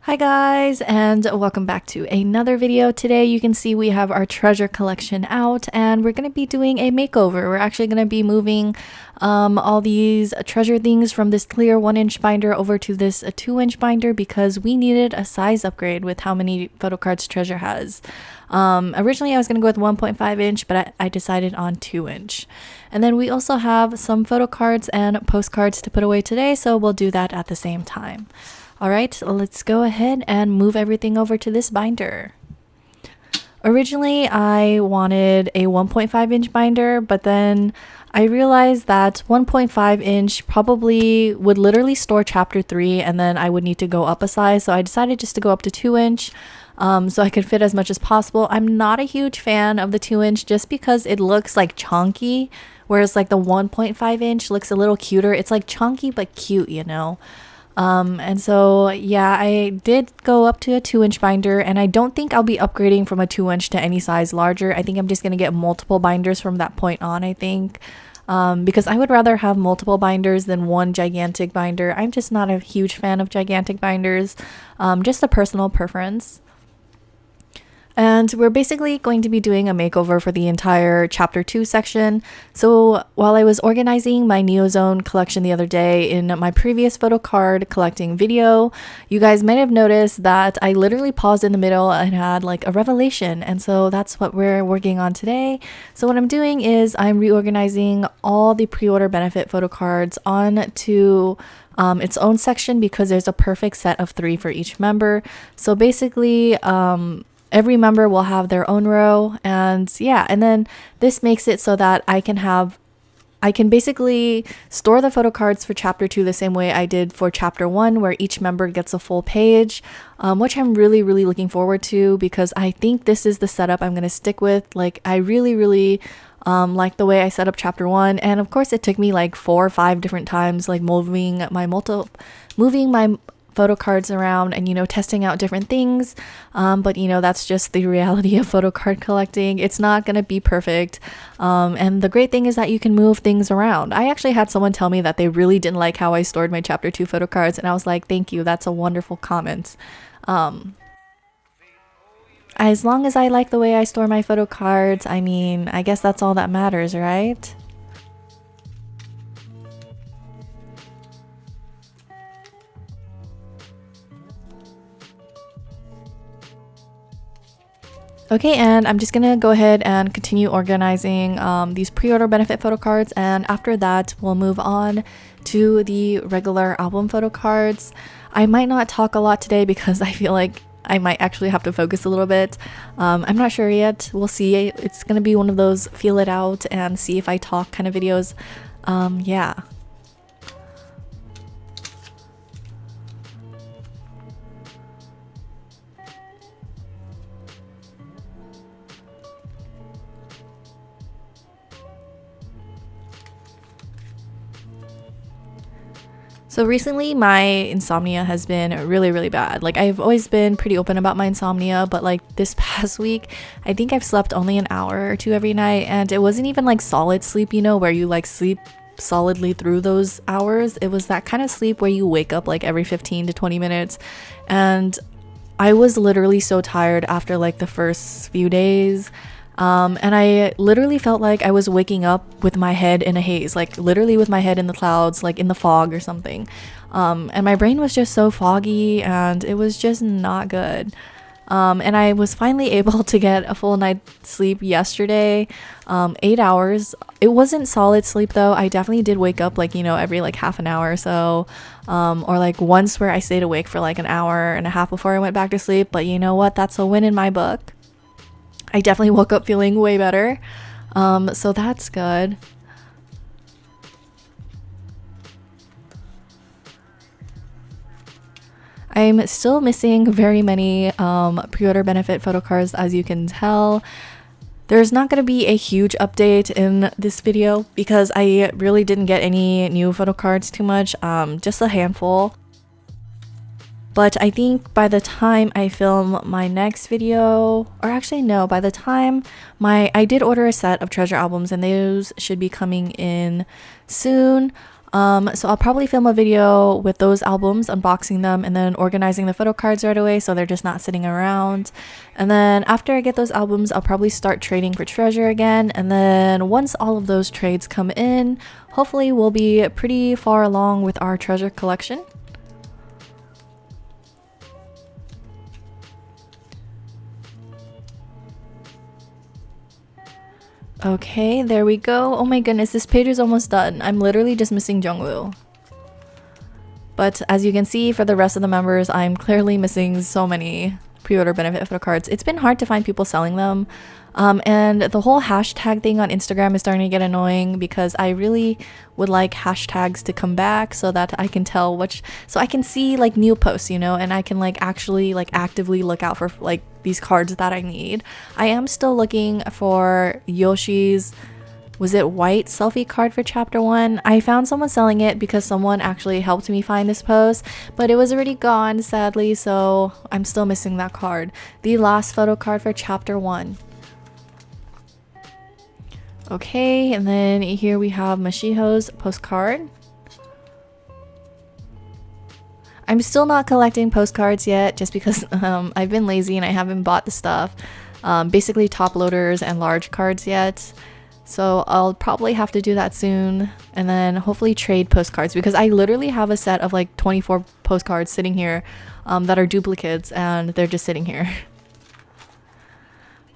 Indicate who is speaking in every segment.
Speaker 1: Hi guys, and welcome back to another video. Today you can see we have our treasure collection out and we're going to be doing a makeover. We're actually going to be moving all these treasure things from this clear 1-inch binder over to this 2-inch binder because we needed a size upgrade with how many Photocards treasure has. Originally I was going to go with 1.5 inch, but I decided on 2-inch. And then we also have some Photocards and postcards to put away today, so we'll do that at the same time. Alright, let's go ahead and move everything over to this binder. Originally, I wanted a 1.5 inch binder, but then I realized that 1.5 inch probably would literally store chapter 3 and then I would need to go up a size, so I decided just to go up to 2 inch so I could fit as much as possible. I'm not a huge fan of the 2 inch just because it looks like chunky, whereas like the 1.5 inch looks a little cuter. It's like chunky but cute, you know? And so yeah, I did go up to a 2-inch binder, and I don't think I'll be upgrading from a 2-inch to any size larger. I think I'm just gonna get multiple binders from that point on, I think, because I would rather have multiple binders than one gigantic binder. I'm just not a huge fan of gigantic binders, just a personal preference. And we're basically going to be doing a makeover for the entire chapter 2 section. So while I was organizing my Neozone collection the other day in my previous Photocard collecting video, you guys might have noticed that I literally paused in the middle and had like a revelation. And so that's what we're working on today. So what I'm doing is I'm reorganizing all the pre-order benefit Photocards onto its own section because there's a perfect set of 3 for each member. So basically, every member will have their own row, and yeah, and then this makes it so that I can basically store the photo cards for chapter 2 the same way I did for chapter 1, where each member gets a full page, which I'm really looking forward to because I think this is the setup I'm going to stick with. Like, I really like the way I set up chapter 1, and of course it took me like 4 or 5 different times, like moving my photo cards around and, you know, testing out different things, but you know, that's just the reality of photo card collecting. It's not gonna be perfect, and the great thing is that you can move things around. I actually had someone tell me that they really didn't like how I stored my chapter 2 photo cards, and I was like, thank you, that's a wonderful comment. As long as I like the way I store my photo cards, I mean, I guess that's all that matters, right? Okay, and I'm just gonna go ahead and continue organizing these pre-order benefit photo cards, and after that we'll move on to the regular album photo cards. I might not talk a lot today because I feel like I might actually have to focus a little bit. I'm not sure yet. We'll see. It's gonna be one of those feel it out and see if I talk kind of videos. Yeah. So recently my insomnia has been really bad. Like, I've always been pretty open about my insomnia, but like this past week, I think I've slept only an hour or 2 every night, and it wasn't even like solid sleep, you know, where you like sleep solidly through those hours. It was that kind of sleep where you wake up like every 15 to 20 minutes, and I was literally so tired after like the first few days. And I literally felt like I was waking up with my head in a haze, like literally with my head in the clouds, like in the fog or something. And my brain was just so foggy and it was just not good. And I was finally able to get a full night's sleep yesterday, 8 hours. It wasn't solid sleep though. I definitely did wake up like, you know, every like half an hour or so, or like once where I stayed awake for like an hour and a half before I went back to sleep. But you know what? That's a win in my book. I definitely woke up feeling way better, so that's good. I'm still missing very many pre-order benefit photo cards, as you can tell. There's not going to be a huge update in this video because I really didn't get any new photo cards too much, just a handful. But I think by the time I film my next video, or actually no, by the time I did order a set of treasure albums and those should be coming in soon. So I'll probably film a video with those albums, unboxing them, and then organizing the photo cards right away so they're just not sitting around. And then after I get those albums, I'll probably start trading for treasure again. And then once all of those trades come in, hopefully we'll be pretty far along with our treasure collection. Okay, there we go. Oh my goodness, this page is almost done. I'm literally just missing Jungwoo. But as you can see, for the rest of the members, I'm clearly missing so many pre-order benefit photo cards. It's been hard to find people selling them. And the whole hashtag thing on Instagram is starting to get annoying because I really would like hashtags to come back so that I can tell which, so I can see like new posts, you know, and I can like actually like actively look out for like these cards that I need. I am still looking for Yoshi's, was it white selfie card for chapter 1? I found someone selling it because someone actually helped me find this post, but it was already gone sadly, so I'm still missing that card. The last photo card for chapter 1. Okay, and then here we have Mashiho's postcard. I'm still not collecting postcards yet just because I've been lazy and I haven't bought the stuff. Basically top loaders and large cards yet. So I'll probably have to do that soon and then hopefully trade postcards because I literally have a set of like 24 postcards sitting here that are duplicates and they're just sitting here.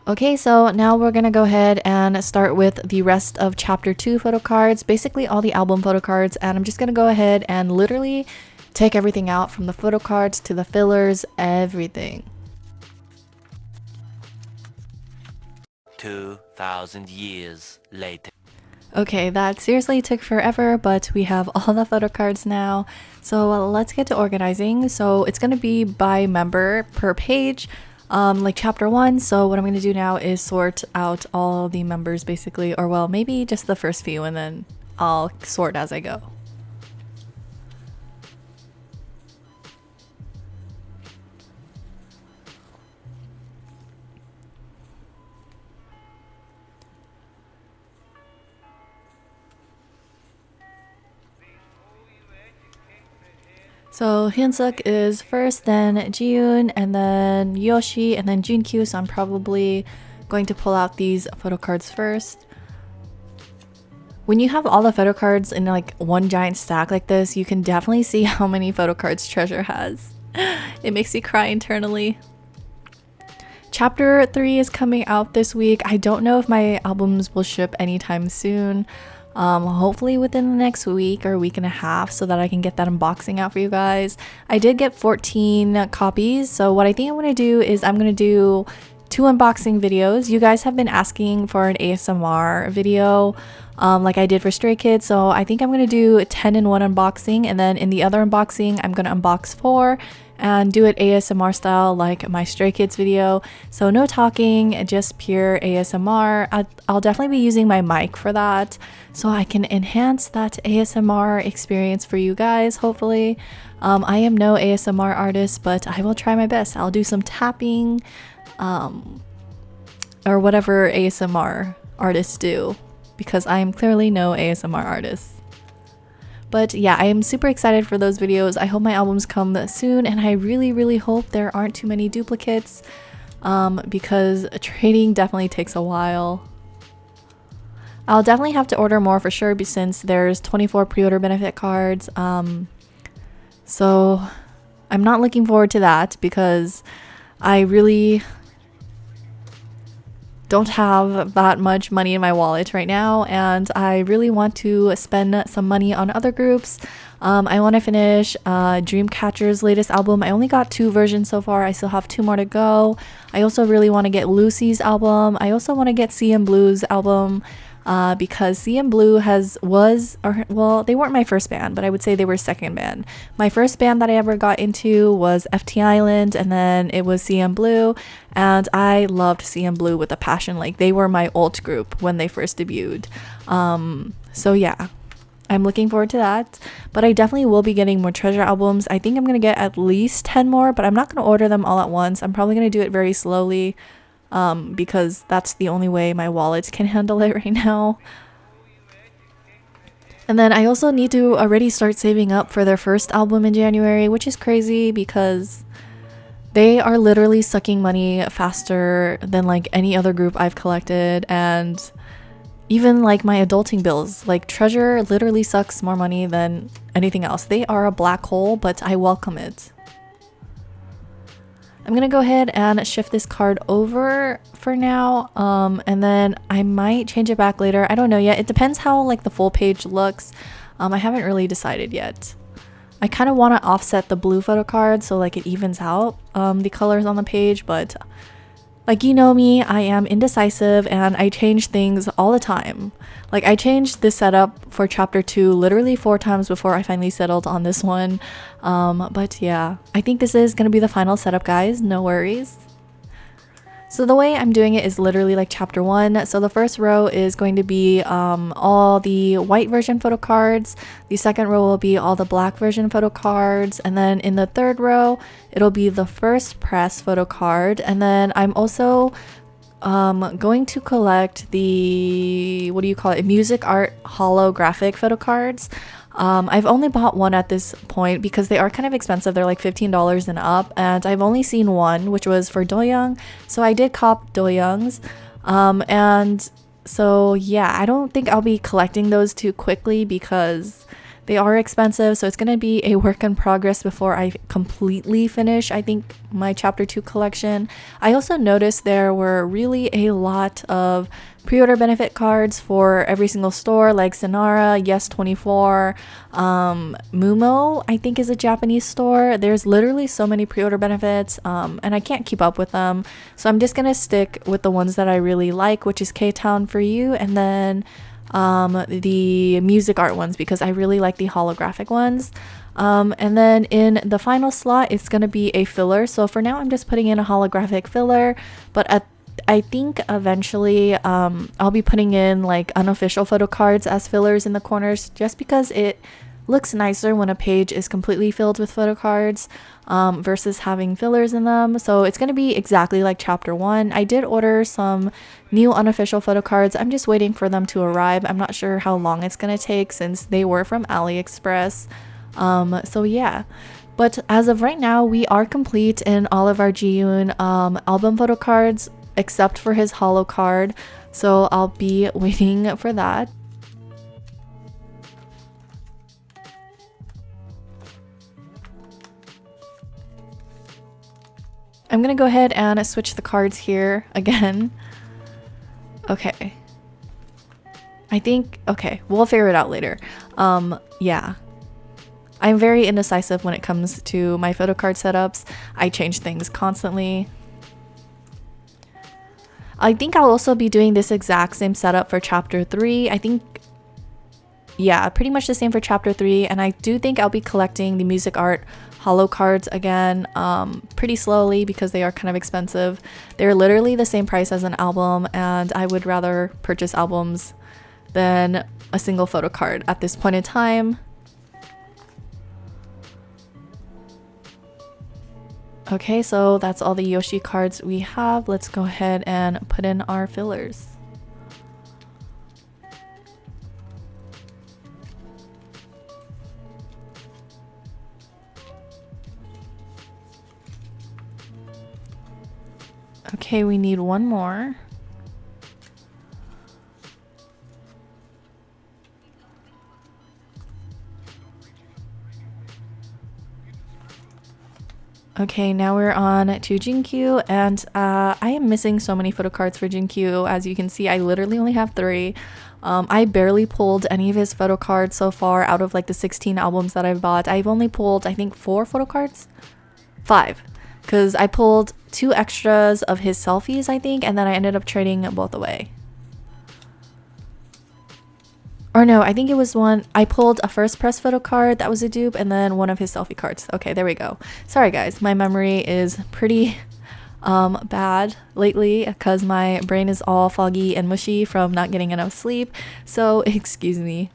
Speaker 1: Okay, so now we're gonna go ahead and start with the rest of chapter 2 photo cards, basically all the album photo cards, and I'm just gonna go ahead and literally take everything out from the photo cards to the fillers, everything.
Speaker 2: 2,000 years later.
Speaker 1: Okay, that seriously took forever, but we have all the photo cards now. So let's get to organizing. So it's gonna be by member per page. Like chapter 1, so what I'm going to do now is sort out all the members basically, or well, maybe just the first few and then I'll sort as I go. So Hyunsuk is first, then Jiyoon, and then Yoshi, and then Junkyu, so I'm probably going to pull out these photo cards first. When you have all the photo cards in like one giant stack like this, you can definitely see how many photo cards Treasure has. It makes you cry internally. Chapter 3 is coming out this week. I don't know if my albums will ship anytime soon. Hopefully within the next week or week and a half so that I can get that unboxing out for you guys. I did get 14 copies, so what I think I'm going to do is I'm going to do 2 unboxing videos. You guys have been asking for an ASMR video like I did for Stray Kids, so I think I'm going to do 10 in one unboxing, and then in the other unboxing I'm going to unbox 4 and do it ASMR style like my Stray Kids video. So no talking, just pure ASMR. I'll definitely be using my mic for that so I can enhance that ASMR experience for you guys, hopefully. I am no ASMR artist, but I will try my best. I'll do some tapping or whatever ASMR artists do because I am clearly no ASMR artist. But yeah, I am super excited for those videos. I hope my albums come soon, and I really hope there aren't too many duplicates because trading definitely takes a while. I'll definitely have to order more for sure since there's 24 pre-order benefit cards. So I'm not looking forward to that because I really don't have that much money in my wallet right now, and I really want to spend some money on other groups. I want to finish Dreamcatcher's latest album. I only got 2 versions so far. I still have 2 more to go. I also really want to get Lucy's album. I also want to get CM Blue's album because CM Blue they weren't my first band, but I would say they were second band. My first band that I ever got into was FT Island, and then it was CM Blue, and I loved CM Blue with a passion. Like, they were my alt group when they first debuted. So yeah, I'm looking forward to that, but I definitely will be getting more Treasure albums. I think I'm gonna get at least 10 more, but I'm not gonna order them all at once. I'm probably gonna do it very slowly because that's the only way my wallet can handle it right now. And then I also need to already start saving up for their first album in January, which is crazy because they are literally sucking money faster than like any other group I've collected, and even like my adulting bills. Like Treasure literally sucks more money than anything else. They are a black hole, but I welcome it. I'm gonna go ahead and shift this card over for now, and then I might change it back later. I don't know yet. It depends how like the full page looks. I haven't really decided yet. I kind of want to offset the blue photo card so like it evens out the colors on the page, but like, you know me, I am indecisive and I change things all the time. Like I changed this setup for chapter 2 literally 4 times before I finally settled on this one. But yeah, I think this is going to be the final setup, guys. No worries. So the way I'm doing it is literally like chapter 1. So the first row is going to be all the white version photo cards. The second row will be all the black version photo cards. And then in the third row, it'll be the first press photo card. And then I'm also going to collect the, what do you call it, music art holographic photo cards. I've only bought one at this point because they are kind of expensive. They're like $15 and up, and I've only seen one, which was for Doyoung. So I did cop Doyoung's. And so yeah, I don't think I'll be collecting those too quickly because they are expensive. So it's going to be a work in progress before I completely finish, I think, my chapter 2 collection. I also noticed there were really a lot of pre-order benefit cards for every single store, like Sonara, Yes24, Mumo, I think is a Japanese store. There's literally so many pre-order benefits, and I can't keep up with them. So I'm just gonna stick with the ones that I really like, which is K-Town for You, and then the music art ones because I really like the holographic ones. And then in the final slot, it's gonna be a filler. So for now, I'm just putting in a holographic filler, but I think eventually I'll be putting in like unofficial photo cards as fillers in the corners just because it looks nicer when a page is completely filled with photo cards versus having fillers in them. So it's going to be exactly like chapter 1. I did order some new unofficial photo cards. I'm just waiting for them to arrive. I'm not sure how long it's going to take since they were from AliExpress. So yeah. But as of right now, we are complete in all of our Jiyoon album photo cards except for his holo card, so I'll be waiting for that. I'm gonna go ahead and switch the cards here again. Okay. I think, okay, we'll figure it out later. Yeah. I'm very indecisive when it comes to my photo card setups. I change things constantly. I think I'll also be doing this exact same setup for chapter 3. I think, yeah, pretty much the same for chapter 3. And I do think I'll be collecting the music art holo cards again pretty slowly because they are kind of expensive. They're literally the same price as an album, and I would rather purchase albums than a single photo card at this point in time. Okay, so that's all the Yoshi cards we have. Let's go ahead and put in our fillers. Okay, we need one more. Okay, now we're on to Jinkyu, and I am missing so many photo cards for Jinkyu. As you can see, I literally only have 3. I barely pulled any of his photo cards so far out of like the 16 albums that I've bought. I've only pulled, I think, 4 photo cards? 5. Because I pulled 2 extras of his selfies, I think, and then I ended up trading both away. Or no, I think it was one. I pulled a first press photo card that was a dupe, and then one of his selfie cards. Okay, there we go. Sorry guys, my memory is pretty bad lately because my brain is all foggy and mushy from not getting enough sleep. So excuse me.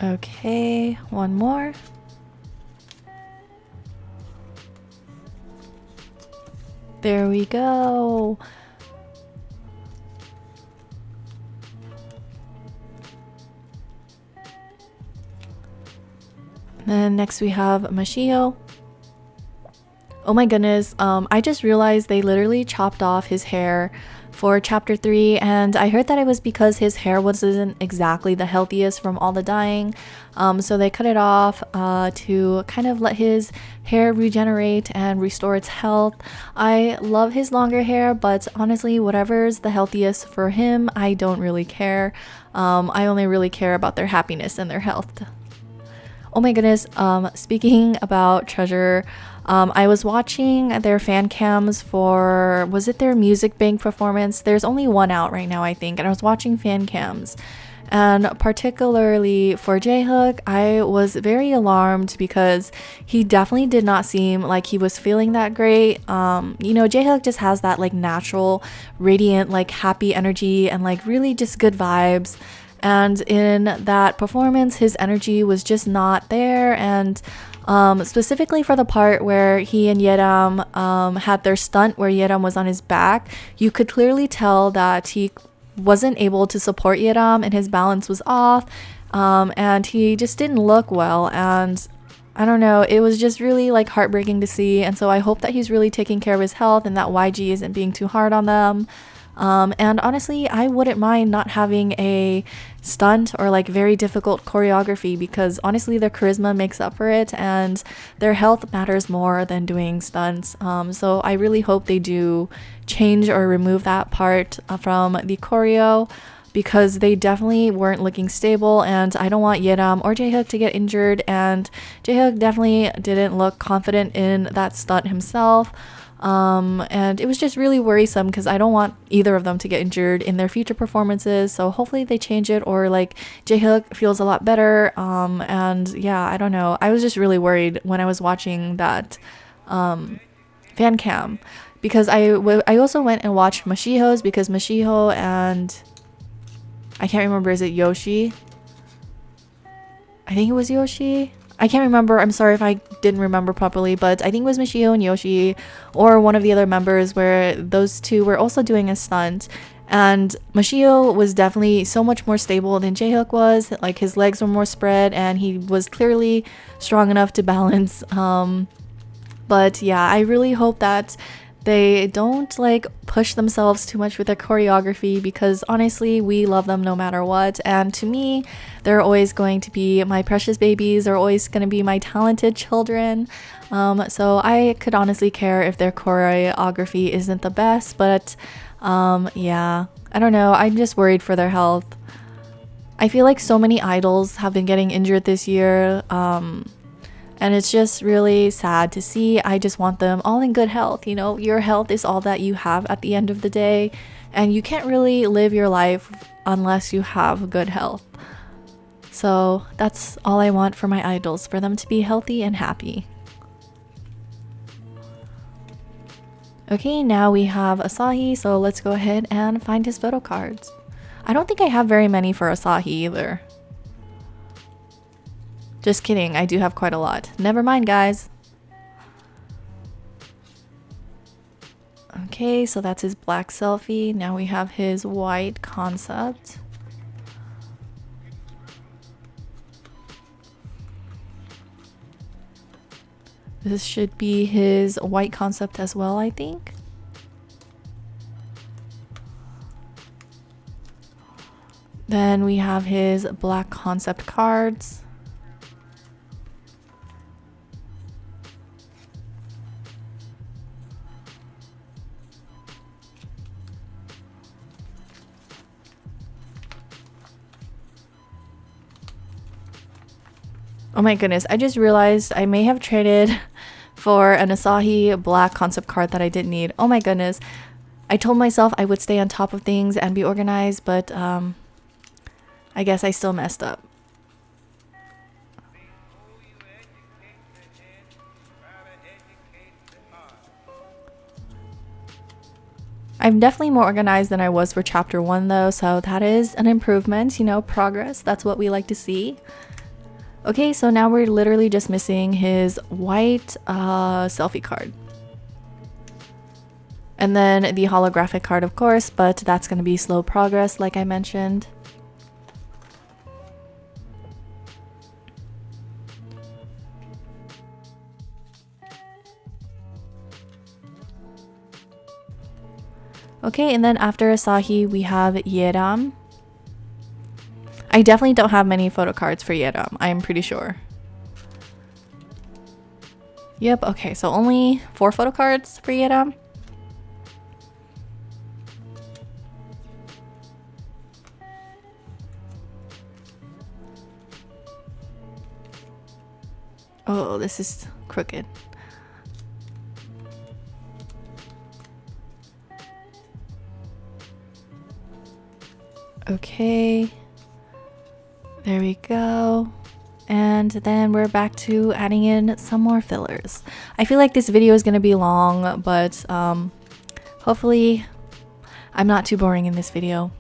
Speaker 1: Okay, one more. There we go. Then next we have Mashio. Oh my goodness, I just realized they literally chopped off his hair for chapter 3, and I heard that it was because his hair wasn't exactly the healthiest from all the dyeing. So they cut it off to kind of let his hair regenerate and restore its health. I love his longer hair, but honestly, whatever's the healthiest for him, I don't really care. I only really care about their happiness and their health. Oh my goodness, speaking about Treasure, I was watching their fan cams for, was it their Music Bank performance? There's only one out right now, I think, and I was watching fan cams. And particularly for J-Hook, I was very alarmed because he definitely did not seem like he was feeling that great. You know, J-Hook just has that like natural, radiant, like happy energy and like really just good vibes. And in that performance, his energy was just not there. And specifically for the part where he and Yeram had their stunt where Yeram was on his back, you could clearly tell that he wasn't able to support Yeram and his balance was off. And he just didn't look well. And I don't know, it was just really like heartbreaking to see. And so I hope that he's really taking care of his health and that YG isn't being too hard on them. And honestly, I wouldn't mind not having a stunt or like very difficult choreography because honestly, their charisma makes up for it and their health matters more than doing stunts. So I really hope they do change or remove that part from the choreo because they definitely weren't looking stable and I don't want Yeram or J-Hook to get injured, and J-Hook definitely didn't look confident in that stunt himself. And it was just really worrisome because I don't want either of them to get injured in their future performances. So hopefully they change it or like J-Hook feels a lot better. And yeah, I don't know. I was just really worried when I was watching that fan cam because I also went and watched Mashiho's because Mashiho and I can't remember, is it Yoshi? I think it was Yoshi. I can't remember. I'm sorry if I didn't remember properly, but I think it was Michio and Yoshi or one of the other members where those two were also doing a stunt. And Michio was definitely so much more stable than J-Hook was. Like his legs were more spread and he was clearly strong enough to balance. But yeah, I really hope that they don't like push themselves too much with their choreography because honestly we love them no matter what, and to me they're always going to be my precious babies. They're always going to be my talented children. So I could honestly care if their choreography isn't the best, but yeah, I don't know, I'm just worried for their health. I feel like so many idols have been getting injured this year, and it's just really sad to see. I just want them all in good health. You know, your health is all that you have at the end of the day. And you can't really live your life unless you have good health. So that's all I want for my idols, for them to be healthy and happy. Okay, now we have Asahi. So let's go ahead and find his photo cards. I don't think I have very many for Asahi either. Just kidding, I do have quite a lot. Never mind, guys. Okay, so that's his black selfie. Now we have his white concept. This should be his white concept as well, I think. Then we have his black concept cards. Oh my goodness, I just realized I may have traded for an Asahi black concept card that I didn't need. Oh my goodness. I told myself I would stay on top of things and be organized, but I guess I still messed up. I'm definitely more organized than I was for chapter 1 though, so that is an improvement, you know, progress. That's what we like to see. Okay, so now we're literally just missing his white selfie card. And then the holographic card, of course, but that's going to be slow progress, like I mentioned. Okay, and then after Asahi, we have Yeram. I definitely don't have many photo cards for Yeram, I'm pretty sure. Yep, okay, so only 4 photo cards for Yeram. Oh, this is crooked. Okay, there we go. And then we're back to adding in some more fillers. I feel like this video is going to be long, but hopefully I'm not too boring in this video.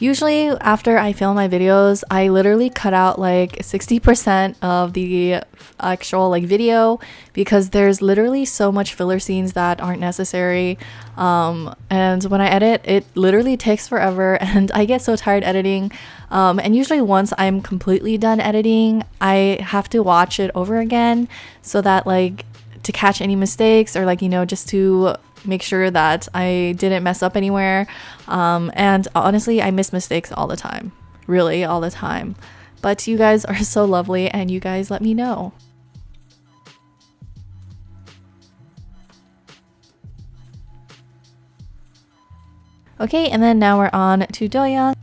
Speaker 1: Usually after I film my videos, I literally cut out like 60% of the actual like video because there's literally so much filler scenes that aren't necessary. And when I edit, it literally takes forever and I get so tired editing. And usually once I'm completely done editing, I have to watch it over again so that like to catch any mistakes or like, you know, just to make sure that I didn't mess up anywhere. And honestly, I miss mistakes all the time, really all the time. But you guys are so lovely and you guys let me know. Okay, and then now we're on to Doyeon.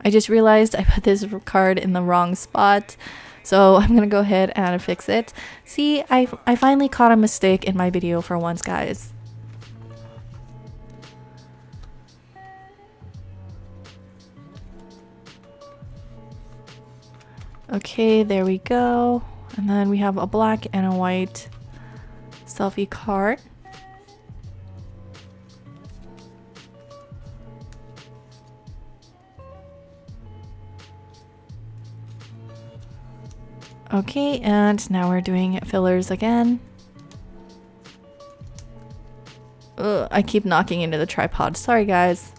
Speaker 1: I just realized I put this card in the wrong spot, so I'm gonna go ahead and fix it. See, I finally caught a mistake in my video for once, guys. Okay, there we go. And then we have a black and a white selfie card. Okay, and now we're doing fillers again. Ugh, I keep knocking into the tripod. Sorry, guys.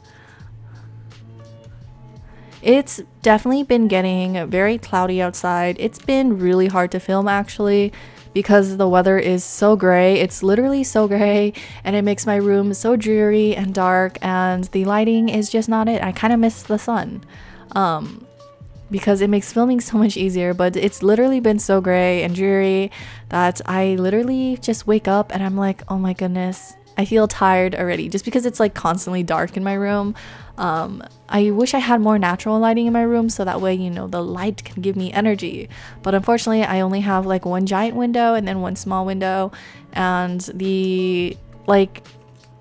Speaker 1: It's definitely been getting very cloudy outside. It's been really hard to film actually because the weather is so gray. It's literally so gray and it makes my room so dreary and dark and the lighting is just not it. I kind of miss the sun. Because it makes filming so much easier, but it's literally been so gray and dreary that I literally just wake up and I'm like, oh my goodness, I feel tired already just because it's like constantly dark in my room. I wish I had more natural lighting in my room so that way, you know, the light can give me energy. But unfortunately, I only have like one giant window and then one small window, and the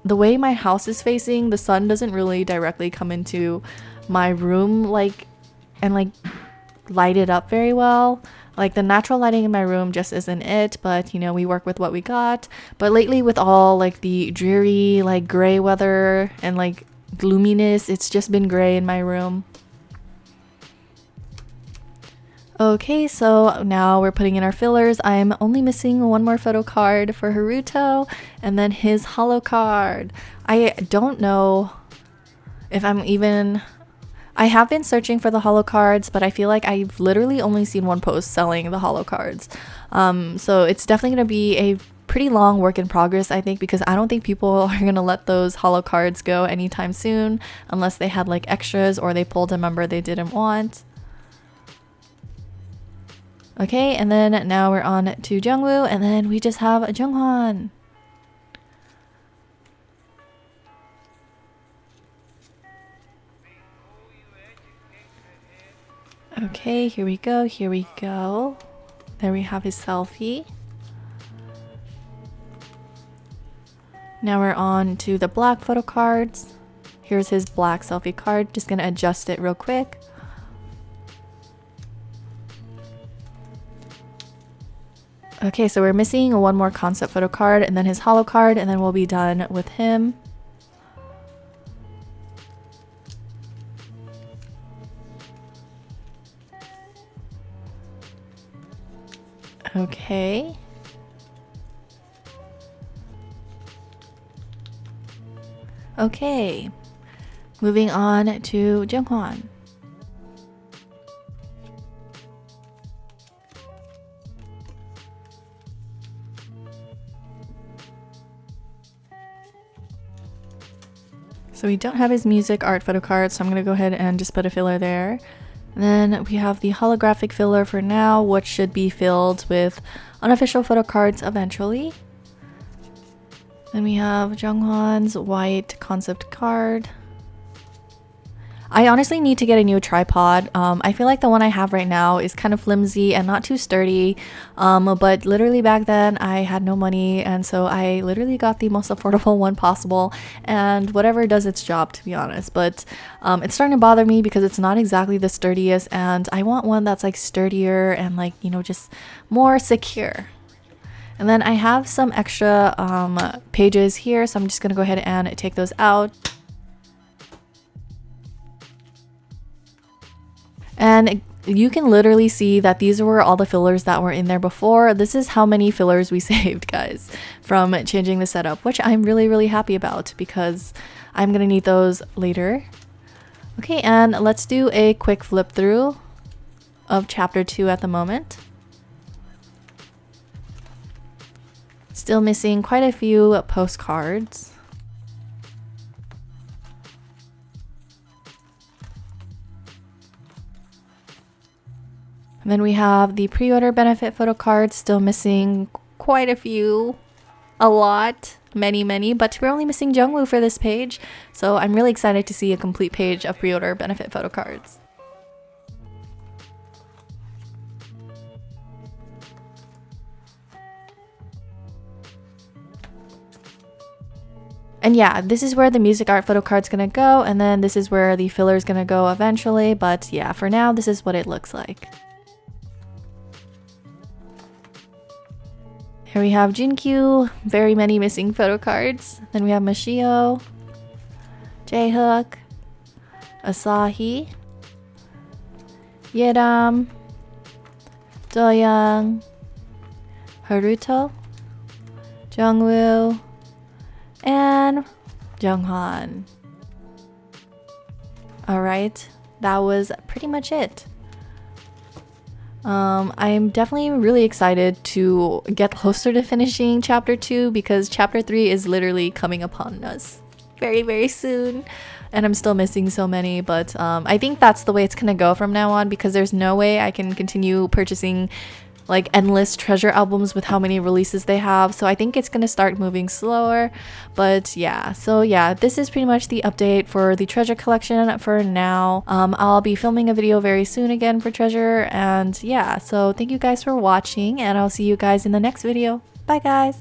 Speaker 1: way my house is facing, the sun doesn't really directly come into my room and light it up very well. Like the natural lighting in my room just isn't it, but you know, we work with what we got. But lately with all like the dreary like gray weather and like gloominess, it's just been gray in my room. Okay, so now we're putting in our fillers. I'm only missing one more photo card for Haruto and then his holo card. I don't know if I have been searching for the holo cards, but I feel like I've literally only seen one post selling the holo cards. So it's definitely going to be a pretty long work in progress, I think, because I don't think people are going to let those holo cards go anytime soon unless they had like extras or they pulled a member they didn't want. Okay, and then now we're on to Jungwoo, and then we just have Jungwon. Okay, here we go, here we go. There we have his selfie. Now we're on to the black photo cards. Here's his black selfie card. Just gonna adjust it real quick. Okay, so we're missing one more concept photo card and then his holo card, and then we'll be done with him. Okay. Okay. Moving on to Jungwon. So we don't have his music art photo card, so I'm going to go ahead and just put a filler there. And then we have the holographic filler for now, which should be filled with unofficial photo cards eventually. Then we have Jungwon's white concept card. I honestly need to get a new tripod. I feel like the one I have right now is kind of flimsy and not too sturdy, but literally back then I had no money, and so I literally got the most affordable one possible, and whatever does its job, to be honest. But it's starting to bother me because it's not exactly the sturdiest, and I want one that's like sturdier and like, you know, just more secure. And then I have some extra pages here, so I'm just gonna go ahead and take those out. And you can literally see that these were all the fillers that were in there before. This is how many fillers we saved, guys, from changing the setup, which I'm really happy about because I'm gonna need those later. Okay, and let's do a quick flip through of chapter 2 at the moment. Still missing quite a few postcards. And then we have the pre-order benefit photo cards, still missing quite a few, a lot, many, but we're only missing Jungwoo for this page. So I'm really excited to see a complete page of pre-order benefit photo cards. And yeah, this is where the music art photo card's gonna go, and then this is where the filler's gonna go eventually, but yeah, for now, this is what it looks like. Here we have Jinkyu, very many missing photo cards. Then we have Mashio, Jaehook, Asahi, Yeram, Doyoung, Haruto, Jungwoo, and Junghan. Alright, that was pretty much it. I'm definitely really excited to get closer to finishing chapter 2 because chapter 3 is literally coming upon us very soon, and I'm still missing so many, but I think that's the way it's gonna go from now on because there's no way I can continue purchasing like endless treasure albums with how many releases they have. So I think it's gonna start moving slower, but yeah. So yeah, this is pretty much the update for the treasure collection for now. I'll be filming a video very soon again for treasure, and yeah, so thank you guys for watching, and I'll see you guys in the next video. Bye guys.